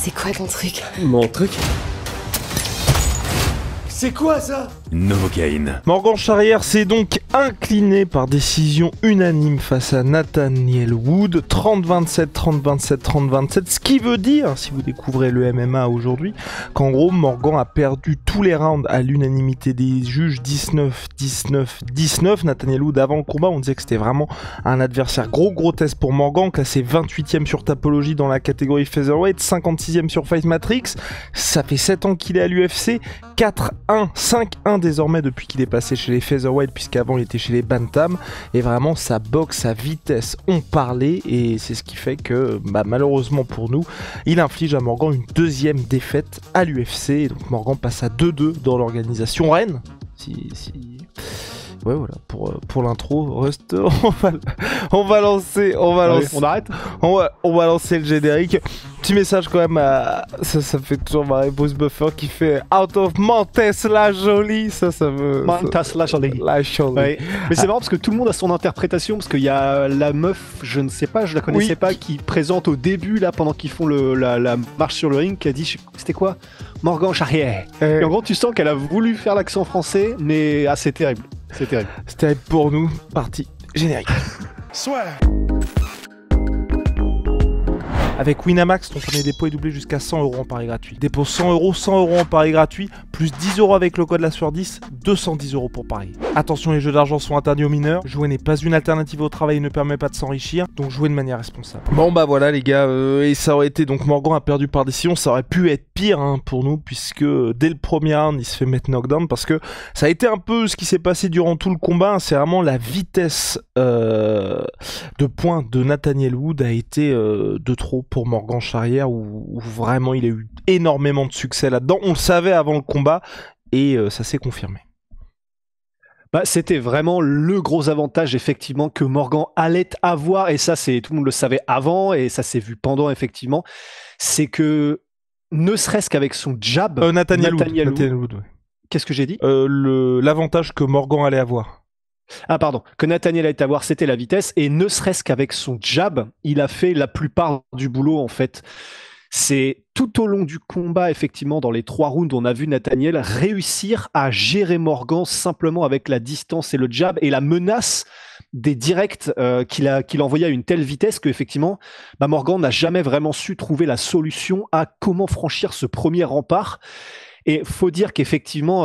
C'est quoi ton truc? Mon truc? C'est quoi ça? Novocaine. Morgan Charrière s'est donc incliné par décision unanime face à Nathaniel Wood, 30-27, 30-27, 30-27, ce qui veut dire, si vous découvrez le MMA aujourd'hui, qu'en gros Morgan a perdu tous les rounds à l'unanimité des juges, 19, 19, 19. Nathaniel Wood, avant le combat, on disait que c'était vraiment un adversaire gros test pour Morgan, classé 28e sur Tapology dans la catégorie Featherweight, 56e sur Fight Matrix. Ça fait 7 ans qu'il est à l'UFC, 4-1, 5-1 désormais depuis qu'il est passé chez les Featherweight, puisqu'avant il était chez les Bantam, et vraiment sa boxe, sa vitesse ont parlé, et c'est ce qui fait que malheureusement pour nous, il inflige à Morgan une deuxième défaite à l'UFC, et donc Morgan passe à 2-2 dans l'organisation Rennes. Ouais, voilà, pour l'intro, Rust, on va lancer, on arrête. On va lancer le générique. Petit message quand même à... Ça me fait toujours marrer, Bruce Buffer qui fait Out of Montes la Jolie. Ça me... Montes la Jolie. La Jolie. Ouais. Mais c'est marrant parce que tout le monde a son interprétation, parce qu'il y a la meuf, je ne sais pas, je la connaissais pas, qui présente au début, là, pendant qu'ils font la marche sur le ring, qui a dit, c'était quoi? Morgan Charrière. Et en gros, tu sens qu'elle a voulu faire l'accent français, mais c'est terrible. C'est terrible. C'est terrible pour nous. Parti générique. Soit. Avec Winamax, ton premier dépôt est doublé jusqu'à 100 € en pari gratuit. Dépôt 100 €, 100 € en pari gratuit, plus 10 € avec le code LASUR10, 210 € pour parier. Attention, les jeux d'argent sont interdits aux mineurs. Jouer n'est pas une alternative au travail et ne permet pas de s'enrichir, donc jouez de manière responsable. Bon bah voilà les gars, et ça aurait été, donc Morgan a perdu par décision, ça aurait pu être pire pour nous, puisque dès le premier round, il se fait mettre knockdown, parce que ça a été un peu ce qui s'est passé durant tout le combat, c'est vraiment la vitesse de pointe de Nathaniel Wood a été de trop pour Morgan Charrière, où vraiment il a eu énormément de succès là-dedans. On le savait avant le combat et ça s'est confirmé. C'était vraiment le gros avantage effectivement que Morgan allait avoir, et ça tout le monde le savait avant et ça s'est vu pendant effectivement, c'est que ne serait-ce qu'avec son jab, Nathaniel Wood, ouais. Qu'est-ce que j'ai dit? L'avantage que Morgan allait avoir. Ah pardon, que Nathaniel allait avoir, c'était la vitesse, et ne serait-ce qu'avec son jab, il a fait la plupart du boulot en fait. C'est tout au long du combat, effectivement, dans les 3 rounds, on a vu Nathaniel réussir à gérer Morgan simplement avec la distance et le jab et la menace des directs qu'il envoyait à une telle vitesse que effectivement, Morgan n'a jamais vraiment su trouver la solution à comment franchir ce premier rempart. Et faut dire qu'effectivement,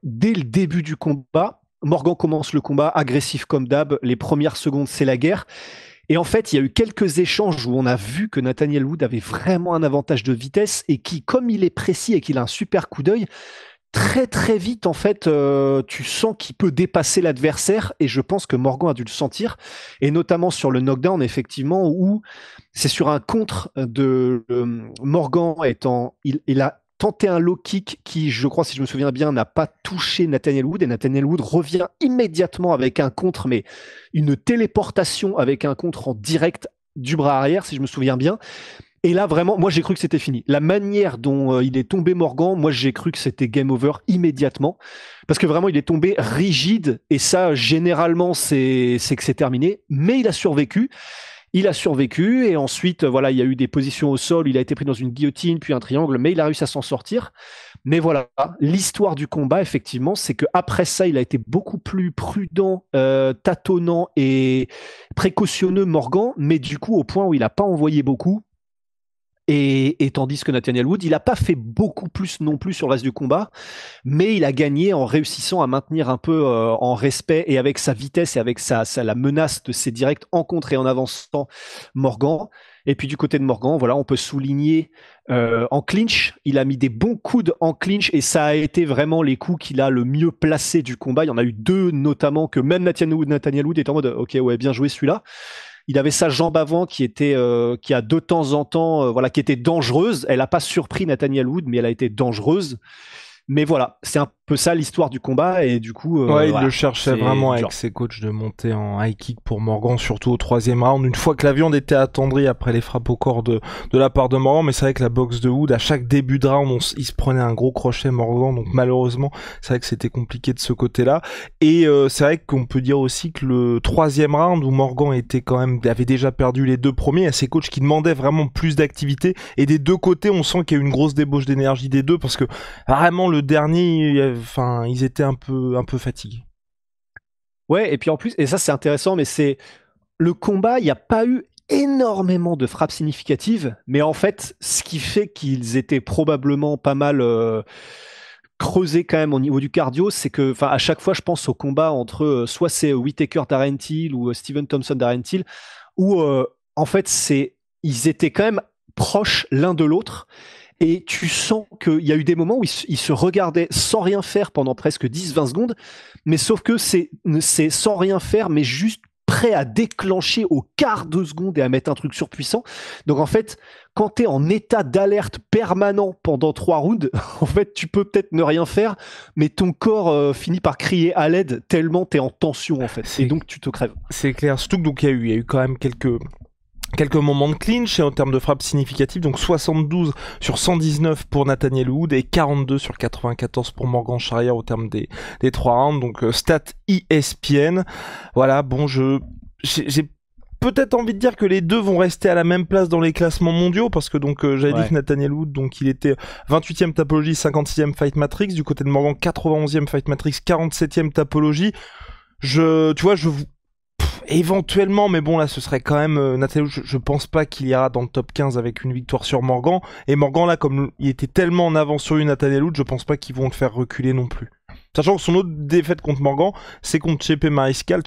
dès le début du combat, Morgan commence le combat agressif comme d'hab, les premières secondes c'est la guerre, et en fait il y a eu quelques échanges où on a vu que Nathaniel Wood avait vraiment un avantage de vitesse et qui, comme il est précis et qu'il a un super coup d'œil, très très vite en fait tu sens qu'il peut dépasser l'adversaire, et je pense que Morgan a dû le sentir, et notamment sur le knockdown effectivement, où c'est sur un contre de Morgan il a tenté un low kick qui, je crois, si je me souviens bien, n'a pas touché Nathaniel Wood, et Nathaniel Wood revient immédiatement avec un contre, mais une téléportation avec un contre en direct du bras arrière, si je me souviens bien. Et là, vraiment, moi, j'ai cru que c'était fini. La manière dont il est tombé Morgan, moi, j'ai cru que c'était game over immédiatement, parce que vraiment, il est tombé rigide, et ça, généralement, c'est que c'est terminé, mais il a survécu. Il a survécu, et ensuite, voilà, il y a eu des positions au sol, il a été pris dans une guillotine, puis un triangle, mais il a réussi à s'en sortir. Mais voilà, l'histoire du combat, effectivement, c'est qu'après ça, il a été beaucoup plus prudent, tâtonnant et précautionneux, Morgan, mais du coup, au point où il n'a pas envoyé beaucoup. Et tandis que Nathaniel Wood, il n'a pas fait beaucoup plus non plus sur le reste du combat, mais il a gagné en réussissant à maintenir un peu en respect et avec sa vitesse et avec la menace de ses directs en contre et en avançant Morgan. Et puis du côté de Morgan, voilà, on peut souligner en clinch, il a mis des bons coudes en clinch, et ça a été vraiment les coups qu'il a le mieux placés du combat. Il y en a eu 2 notamment que même Nathaniel Wood était en mode ok, ouais, bien joué celui-là. Il avait sa jambe avant qui a de temps en temps, qui était dangereuse. Elle n'a pas surpris Nathaniel Wood, mais elle a été dangereuse. Mais voilà, c'est un peu ça l'histoire du combat, et du coup ouais, il voilà, le cherchait vraiment avec ses coachs de monter en high kick pour Morgan, surtout au 3e round, une fois que la viande était attendrie après les frappes au corps de la part de Morgan. Mais c'est vrai que la boxe de Wood, à chaque début de round, il se prenait un gros crochet Morgan, donc malheureusement c'est vrai que c'était compliqué de ce côté-là. Et c'est vrai qu'on peut dire aussi que le 3e round, où Morgan avait déjà perdu les 2 premiers, il y a ses coachs qui demandaient vraiment plus d'activité, et des 2 côtés on sent qu'il y a eu une grosse débauche d'énergie des 2, parce que vraiment le dernier, ils étaient un peu fatigués. Ouais, et puis en plus, et ça c'est intéressant, mais c'est le combat, il n'y a pas eu énormément de frappes significatives, mais en fait, ce qui fait qu'ils étaient probablement pas mal creusés quand même au niveau du cardio, c'est que, enfin, à chaque fois, je pense au combat entre soit c'est Whittaker Darren Till ou Steven Thompson Darren Till, où en fait, ils étaient quand même proches l'un de l'autre. Et tu sens qu'il y a eu des moments où ils se regardaient sans rien faire pendant presque 10-20 secondes, mais sauf que c'est sans rien faire, mais juste prêt à déclencher au quart de seconde et à mettre un truc surpuissant. Donc en fait, quand tu es en état d'alerte permanent pendant 3 rounds, en fait, tu peux peut-être ne rien faire, mais ton corps finit par crier à l'aide tellement tu es en tension, en fait. Et donc tu te crèves. C'est clair. Surtout que donc il y a eu quand même quelques moments de clinch, et en termes de frappe significative, donc 72 sur 119 pour Nathaniel Wood et 42 sur 94 pour Morgan Charrière au terme des 3 rounds, donc stat ESPN. Voilà, bon, j'ai peut-être envie de dire que les deux vont rester à la même place dans les classements mondiaux, parce que donc j'avais dit que Nathaniel Wood, donc il était 28e Tapologie, 56e Fight Matrix, du côté de Morgan 91e Fight Matrix, 47e Tapologie. Éventuellement, mais bon là ce serait quand même Nathaniel, je pense pas qu'il ira dans le top 15 avec une victoire sur Morgan, et Morgan là, comme il était tellement en avance sur lui, Nathaniel Wood, je pense pas qu'ils vont le faire reculer non plus. Sachant que son autre défaite contre Morgan, c'est contre Chepe Mariscal,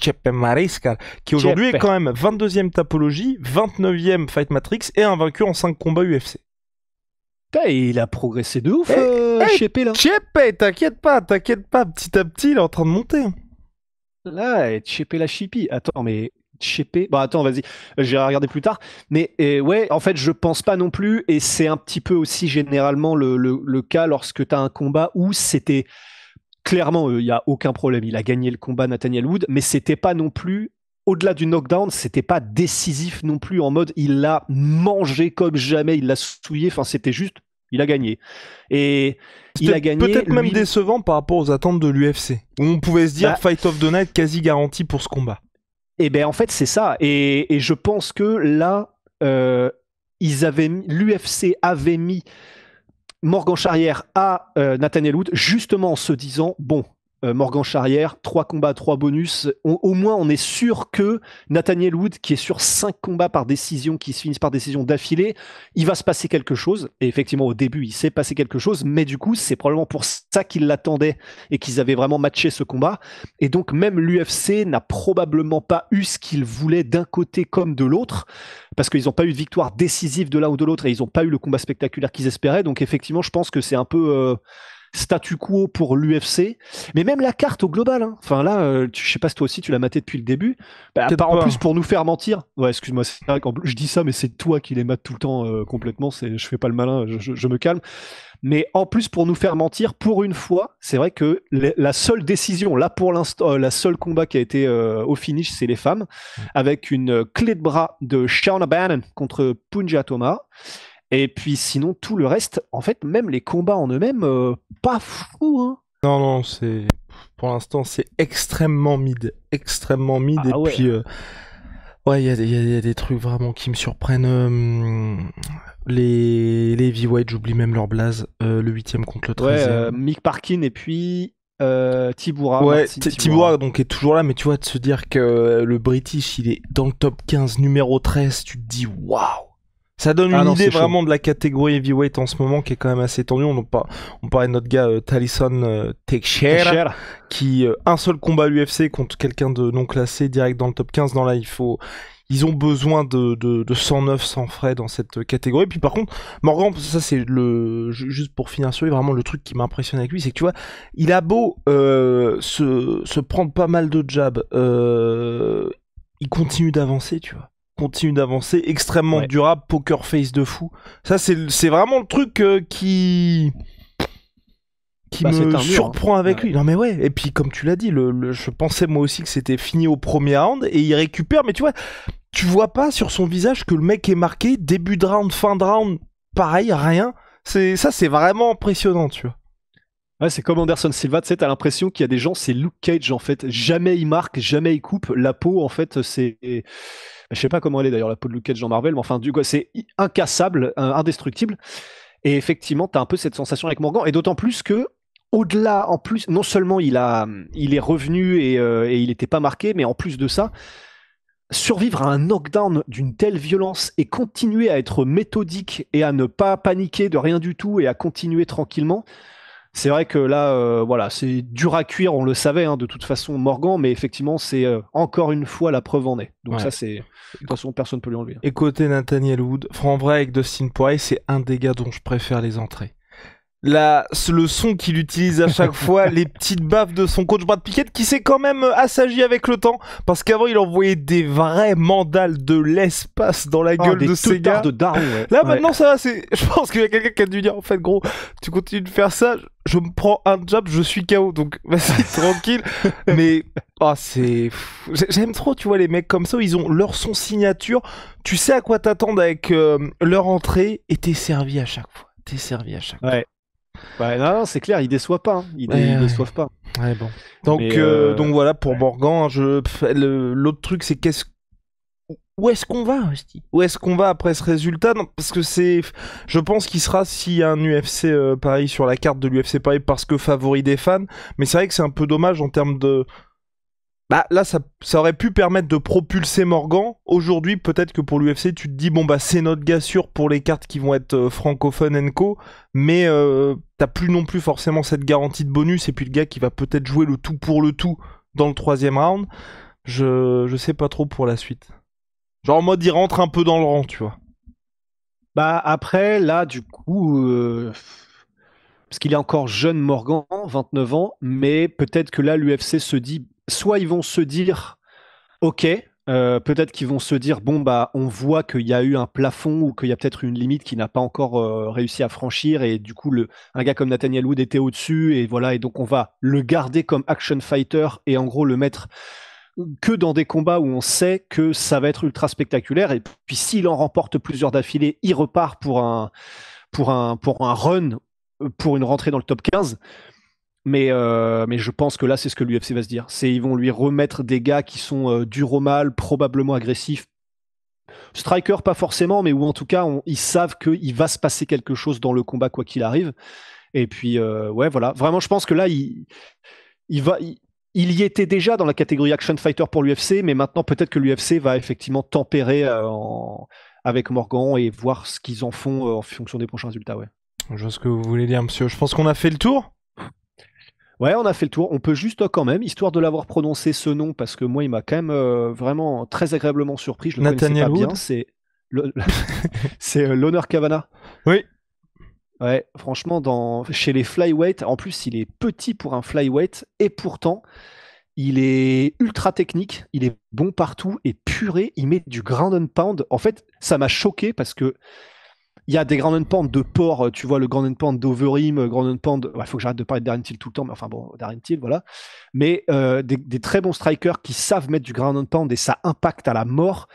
qui aujourd'hui est quand même 22e Tapologie, 29e Fight Matrix et invaincu en 5 combats UFC. Il a progressé de ouf, Chepe là. Chepe, t'inquiète pas, petit à petit il est en train de monter. Là, Chepe la chippie. Attends, mais Chepe. Bon, attends, vas-y. Je vais regarder plus tard. Mais ouais, en fait, je pense pas non plus. Et c'est un petit peu aussi généralement le cas lorsque tu as un combat où c'était clairement, il n'y a aucun problème. Il a gagné le combat, Nathaniel Wood, mais c'était pas non plus. Au-delà du knockdown, c'était pas décisif non plus en mode il l'a mangé comme jamais, il l'a souillé. Enfin, c'était juste. Il a gagné. Et il a gagné. Peut-être même décevant par rapport aux attentes de l'UFC, où on pouvait se dire Fight of the Night quasi garanti pour ce combat. Et ben en fait, c'est ça. Et je pense que là, l'UFC avait mis Morgan Charrière à Nathaniel Wood, justement en se disant bon, Morgan Charrière, 3 combats, 3 bonus. Au moins, on est sûr que Nathaniel Wood, qui est sur 5 combats par décision, qui se finissent par décision d'affilée, il va se passer quelque chose. Et effectivement, au début, il s'est passé quelque chose, mais du coup, c'est probablement pour ça qu'ils l'attendaient et qu'ils avaient vraiment matché ce combat. Et donc, même l'UFC n'a probablement pas eu ce qu'il voulait d'un côté comme de l'autre, parce qu'ils n'ont pas eu de victoire décisive de l'un ou de l'autre et ils n'ont pas eu le combat spectaculaire qu'ils espéraient. Donc, effectivement, je pense que c'est un peu statu quo pour l'UFC, mais même la carte au global, hein. Enfin là, je sais pas si toi aussi tu l'as maté depuis le début, en plus pour nous faire mentir, ouais excuse-moi, c'est vrai qu'en plus je dis ça, mais c'est toi qui les mates tout le temps complètement, je fais pas le malin, je me calme, mais en plus pour nous faire mentir, pour une fois, c'est vrai que la seule décision, là pour l'instant, la seule combat qui a été au finish, c'est les femmes, avec une clé de bras de Shauna Bannon contre Punja Toma. Et puis sinon, tout le reste, en fait, même les combats en eux-mêmes, pas fou, hein. Non, pour l'instant, c'est extrêmement mid. Et ouais. puis, ouais, il y a des trucs vraiment qui me surprennent. Les heavyweights, j'oublie même leur blaze. Le 8e contre le 13e. Mick Parkin et puis Tibura. Ouais, Tibura donc est toujours là, mais tu vois, de se dire que le British, il est dans le top 15, numéro 13, tu te dis waouh! Ça donne une idée vraiment de la catégorie heavyweight en ce moment, qui est quand même assez tendue. On parlait de notre gars Talison Teixeira, qui un seul combat à l'UFC contre quelqu'un de non classé direct dans le top 15. Non, là, ils ont besoin de 109 sans frais dans cette catégorie. Puis par contre, Morgan, ça c'est juste pour finir sur lui, vraiment le truc qui m'a impressionné avec lui, c'est que tu vois, il a beau se prendre pas mal de jabs, il continue d'avancer, tu vois. Extrêmement durable, poker face de fou. Ça c'est vraiment le truc qui qui Bah, c'est un me mur, surprend hein. avec Ouais. lui. Non mais ouais, et puis comme tu l'as dit, je pensais moi aussi que c'était fini au premier round, et il récupère, mais tu vois pas sur son visage que le mec est marqué, début de round, fin de round, pareil, rien. C'est vraiment impressionnant, tu vois. Ouais, c'est comme Anderson Silva, tu sais, t'as l'impression qu'il y a des gens, c'est Luke Cage en fait. Jamais il marque, jamais il coupe. La peau, en fait, c'est. Je sais pas comment elle est d'ailleurs, la peau de Luke Cage dans Marvel, mais enfin, du coup, c'est incassable, indestructible. Et effectivement, t'as un peu cette sensation avec Morgan, et d'autant plus que. Au-delà, en plus, non seulement il est revenu et il n'était pas marqué, mais en plus de ça, survivre à un knockdown d'une telle violence et continuer à être méthodique et à ne pas paniquer de rien du tout et à continuer tranquillement, c'est vrai que là, voilà, c'est dur à cuire, on le savait hein, de toute façon, Morgan, mais effectivement, c'est encore une fois la preuve en est. Donc Ouais. ça, c'est de toute façon, personne ne peut lui enlever. Et côté Nathaniel Wood, en vrai, avec Dustin Poirier, c'est un des gars dont je préfère les entrées. Le son qu'il utilise à chaque fois, les petites baffes de son coach Brad Pickett, qui s'est quand même assagi avec le temps, parce qu'avant il envoyait des vrais mandales de l'espace dans la gueule de ces gars. De daron, ouais. Là Ouais. maintenant ça va, je pense qu'il y a quelqu'un qui a dû dire en fait gros, tu continues de faire ça, je me prends un jab, je suis KO, donc vas-y tranquille. Mais j'aime trop, tu vois, les mecs comme ça, ils ont leur son signature, tu sais à quoi t'attendre avec leur entrée, et t'es servi à chaque fois. Ouais. Ouais, non, c'est clair, ils déçoivent pas. Hein. Ils déçoivent pas. Ouais, bon. Donc voilà pour Morgan. L'autre truc, c'est où est-ce qu'on va, Rusty ? Où est-ce qu'on va après ce résultat ? Non, parce que je pense qu'il sera, s'il y a un UFC Paris sur la carte de l'UFC Paris, parce que favori des fans. Mais c'est vrai que c'est un peu dommage en termes de. Bah là, ça aurait pu permettre de propulser Morgan. Aujourd'hui, peut-être que pour l'UFC, tu te dis, bon, bah c'est notre gars sûr pour les cartes qui vont être francophones and co. Mais t'as plus non plus forcément cette garantie de bonus. Et puis le gars qui va peut-être jouer le tout pour le tout dans le 3e round. Je sais pas trop pour la suite. Genre en mode, il rentre un peu dans le rang, tu vois. Bah après, là, du coup, parce qu'il est encore jeune, Morgan, 29 ans, mais peut-être que là, l'UFC se dit, soit ils vont se dire, ok, peut-être qu'ils vont se dire, bon, bah, on voit qu'il y a eu un plafond ou qu'il y a peut-être une limite qui n'a pas encore réussi à franchir, et du coup, un gars comme Nathaniel Wood était au-dessus, et voilà, et donc on va le garder comme action fighter et en gros le mettre que dans des combats où on sait que ça va être ultra spectaculaire, et puis s'il en remporte plusieurs d'affilée, il repart pour un run, pour une rentrée dans le top 15. Mais je pense que là, c'est ce que l'UFC va se dire. Ils vont lui remettre des gars qui sont durs au mal, probablement agressifs. Striker, pas forcément, mais où en tout cas, ils savent qu'il va se passer quelque chose dans le combat, quoi qu'il arrive. Et puis, ouais, voilà. Vraiment, je pense que là, il y était déjà dans la catégorie Action Fighter pour l'UFC, mais maintenant, peut-être que l'UFC va effectivement tempérer avec Morgan et voir ce qu'ils en font en fonction des prochains résultats, ouais. Je vois ce que vous voulez dire, monsieur. Je pense qu'on a fait le tour. Ouais, on a fait le tour. On peut juste quand même, histoire de l'avoir prononcé ce nom, parce que moi, il m'a quand même vraiment très agréablement surpris. Je le Nathaniel connaissais pas Wood. bien. C'est l'honneur Cavana. Oui. Ouais, franchement, chez les flyweight, en plus, il est petit pour un flyweight, et pourtant, il est ultra technique, il est bon partout, et purée, il met du ground and pound. En fait, ça m'a choqué parce que il y a des ground and pound de porc, tu vois, le ground and pound d'Overim, ground and pound. Il faut que j'arrête de parler de Darren Till tout le temps, mais enfin bon, Darren Till, voilà. Mais des très bons strikers qui savent mettre du ground and pound et ça impacte à la mort.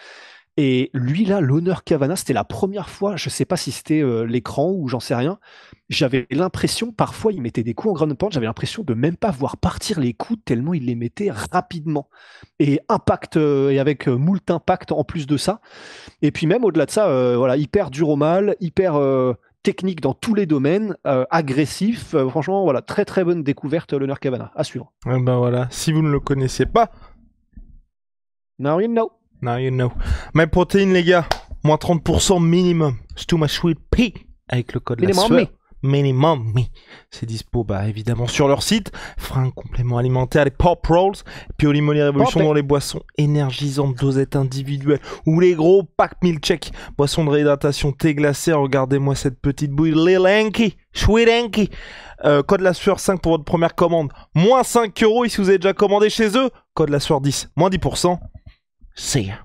Et lui, là, l'honneur Cavana, c'était la première fois, je sais pas si c'était l'écran ou j'en sais rien, j'avais l'impression, parfois, il mettait des coups en ground and pound, j'avais l'impression de même pas voir partir les coups tellement il les mettait rapidement. Et impact, et avec moult impact en plus de ça. Et puis même au-delà de ça, voilà, hyper dur au mal, hyper technique dans tous les domaines, agressif. Franchement, voilà, très très bonne découverte, l'honneur Cavana. À suivre. Et ben voilà, si vous ne le connaissiez pas, now you know. Now you know. MyProtein, les gars, moins 30% minimum. C'est tout ma sweet pea avec le code Minimum la sueur. Minimum me. C'est dispo, bah évidemment sur leur site. Frein complément alimentaire, les Pop Rolls, puis Olimoli Révolution dans les boissons énergisantes, dosettes individuelles ou les gros packs milkshake, boissons de réhydratation, thé glacé. Regardez-moi cette petite bouille, Lil Hanky, Sweet Hanky. Code la sueur 5 pour votre première commande, moins 5€ et si vous avez déjà commandé chez eux, code la sueur 10, moins 10%. See ya.